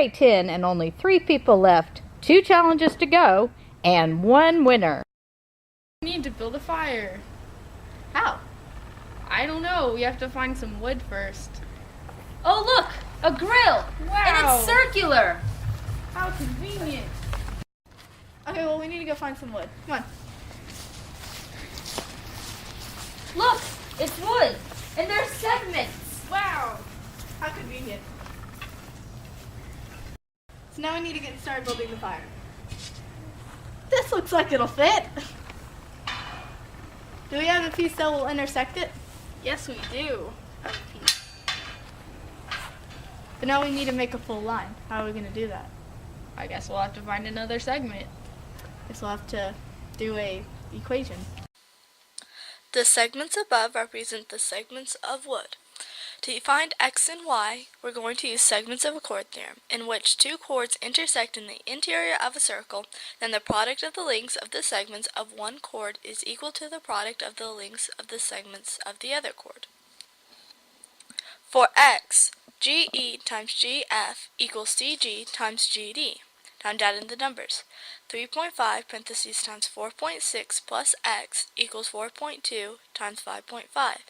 Okay, 10, and only 3 people left. 2 challenges to go, and 1 winner. We need to build a fire. How? I don't know. We have to find some wood first. Oh, look! A grill! Wow. And it's circular! How convenient. Okay, well, we need to go find some wood. Come on. Look! It's wood! And there's segments! Wow. How convenient. So now we need to get started building the fire. This looks like it'll fit. Do we have a piece that will intersect it? Yes, we do. But now we need to make a full line. How are we going to do that? I guess we'll have to find another segment. Guess we'll have to do a equation. The segments above represent the segments of wood. To find x and y, we're going to use segments of a chord theorem, in which 2 chords intersect in the interior of a circle, then the product of the lengths of the segments of one chord is equal to the product of the lengths of the segments of the other chord. For x, GE times GF equals CG times GD. Time to add in the numbers. 3.5 parentheses times 4.6 plus x equals 4.2 times 5.5.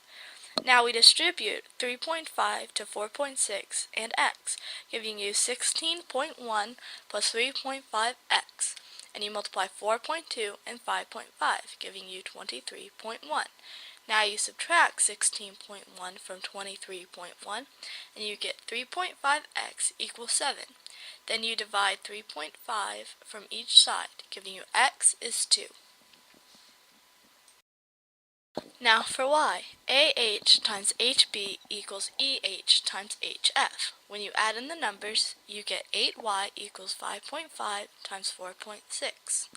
Now we distribute 3.5 to 4.6 and x, giving you 16.1 plus 3.5x, and you multiply 4.2 and 5.5, giving you 23.1. Now you subtract 16.1 from 23.1, and you get 3.5x equals 7. Then you divide 3.5 from each side, giving you x is 2. Now for y, AH times HB equals EH times HF. When you add in the numbers, you get 8y equals 5.5 times 4.6.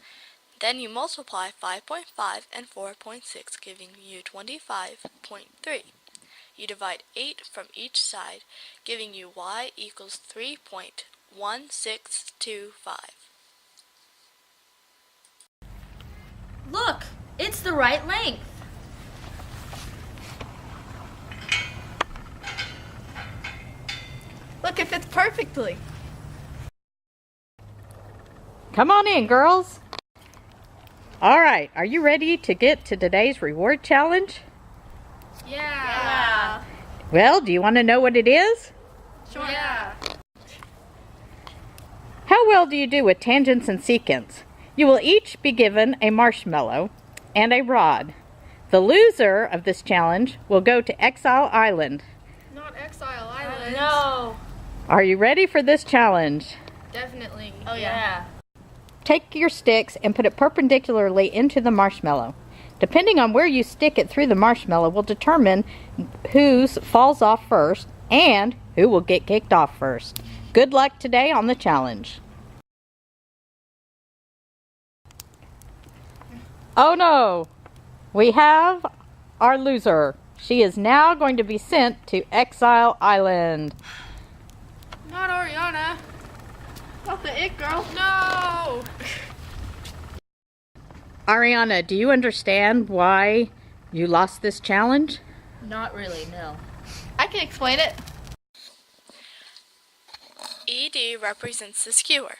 Then you multiply 5.5 and 4.6, giving you 25.3. You divide 8 from each side, giving you y equals 3.1625. Look! It's the right length! Look, it fits perfectly. Come on in, girls. All right, are you ready to get to today's reward challenge? Yeah. Well, do you want to know what it is? Sure. Yeah. How well do you do with tangents and secants? You will each be given a marshmallow and a rod. The loser of this challenge will go to Exile Island. Not Exile Island. No! Are you ready for this challenge? Definitely. Oh, yeah. Take your sticks and put it perpendicularly into the marshmallow. Depending on where you stick it through the marshmallow will determine whose falls off first and who will get kicked off first. Good luck today on the challenge. Oh no! We have our loser. She is now going to be sent to Exile Island. Not Ariana. Not the it girl. No! Ariana, do you understand why you lost this challenge? Not really, no. I can explain it. ED represents the skewer.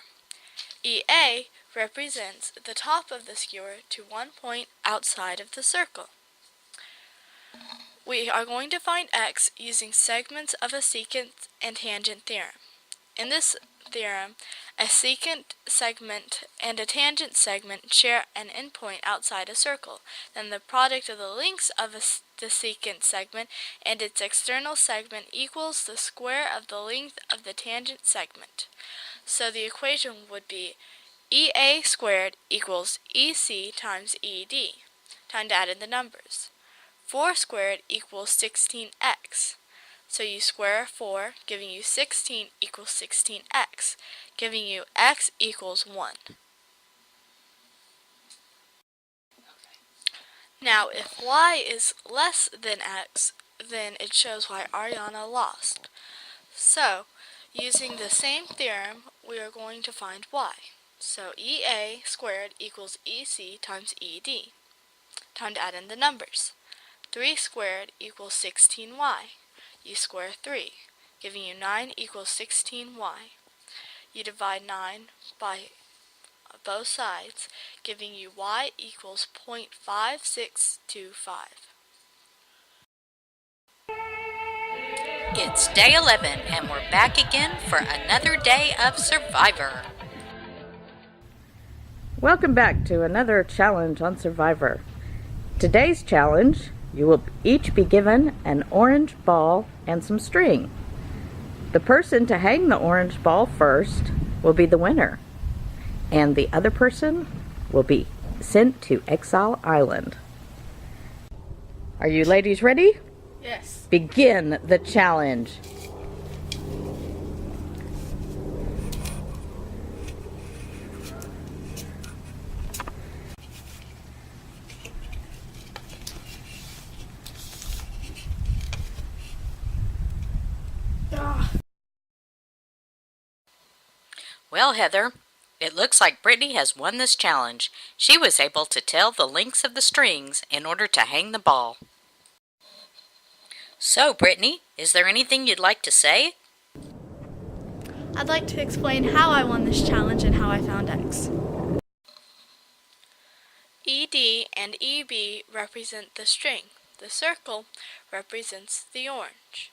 EA represents the top of the skewer to one point outside of the circle. We are going to find x using segments of a secant and tangent theorem. In this theorem, a secant segment and a tangent segment share an endpoint outside a circle. Then the product of the lengths of the secant segment and its external segment equals the square of the length of the tangent segment. So the equation would be EA squared equals EC times ED. Time to add in the numbers. 4 squared equals 16x. So you square 4, giving you 16 equals 16x, giving you x equals 1. Now, if y is less than x, then it shows why Ariana lost. So, using the same theorem, we are going to find y. So EA squared equals EC times ED. Time to add in the numbers. 3 squared equals 16y. You square 3, giving you 9 equals 16y. you divide 9 by both sides, giving you y equals 0.5625. It's day 11 and we're back again for another day of Survivor. Welcome back to another challenge on Survivor. Today's challenge, you will each be given an orange ball and some string. The person to hang the orange ball first will be the winner, and the other person will be sent to Exile Island. Are you ladies ready? Yes. Begin the challenge. Well, Heather, it looks like Brittney has won this challenge. She was able to tell the lengths of the strings in order to hang the ball. So, Brittney, is there anything you'd like to say? I'd like to explain how I won this challenge and how I found X. ED and EB represent the string. The circle represents the orange.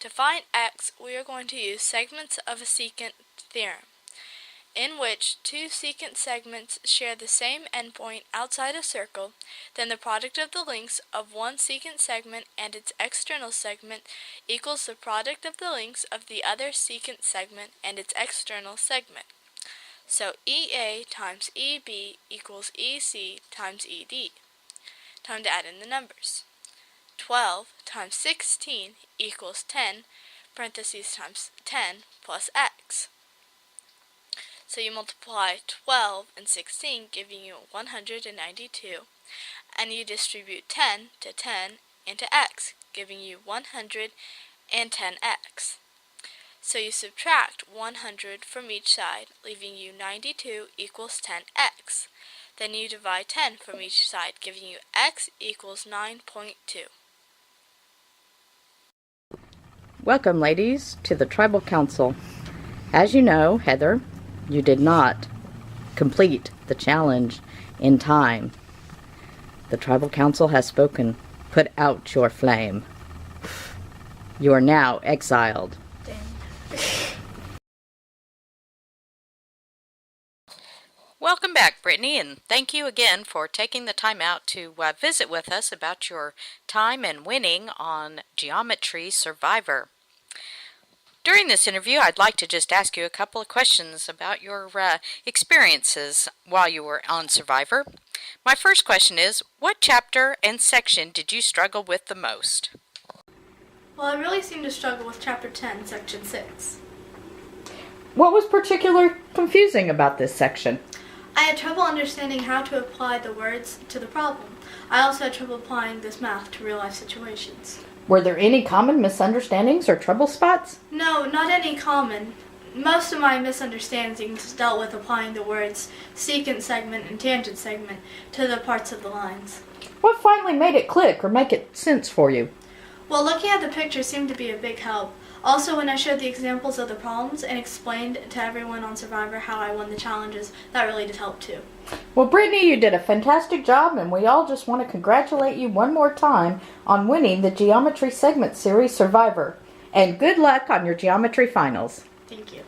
To find X, we are going to use segments of a secant theorem, in which two secant segments share the same endpoint outside a circle. Then the product of the lengths of one secant segment and its external segment equals the product of the lengths of the other secant segment and its external segment. So EA times EB equals EC times ED. Time to add in the numbers. 12 times 16 equals 10, parentheses times 10 plus X. So you multiply 12 and 16, giving you 192, and you distribute 10 to 10 into X, giving you 110X. So you subtract 100 from each side, leaving you 92 equals 10X. Then you divide 10 from each side, giving you X equals 9.2. Welcome, ladies, to the Tribal Council. As you know, Heather, you did not complete the challenge in time. The Tribal Council has spoken. Put out your flame. You are now exiled. Welcome back, Brittney, and thank you again for taking the time out to visit with us about your time and winning on Geometry Survivor. During this interview, I'd like to just ask you a couple of questions about your experiences while you were on Survivor. My first question is, what chapter and section did you struggle with the most? Well, I really seem to struggle with Chapter 10, Section 6. What was particularly confusing about this section? I had trouble understanding how to apply the words to the problem. I also had trouble applying this math to real-life situations. Were there any common misunderstandings or trouble spots? No, not any common. Most of my misunderstandings dealt with applying the words secant segment and tangent segment to the parts of the lines. What finally made it click or make it sense for you? Well, looking at the picture seemed to be a big help. Also, when I showed the examples of the problems and explained to everyone on Survivor how I won the challenges, that really did help too. Well, Brittney, you did a fantastic job, and we all just want to congratulate you one more time on winning the Geometry Segment Series Survivor. And good luck on your geometry finals. Thank you.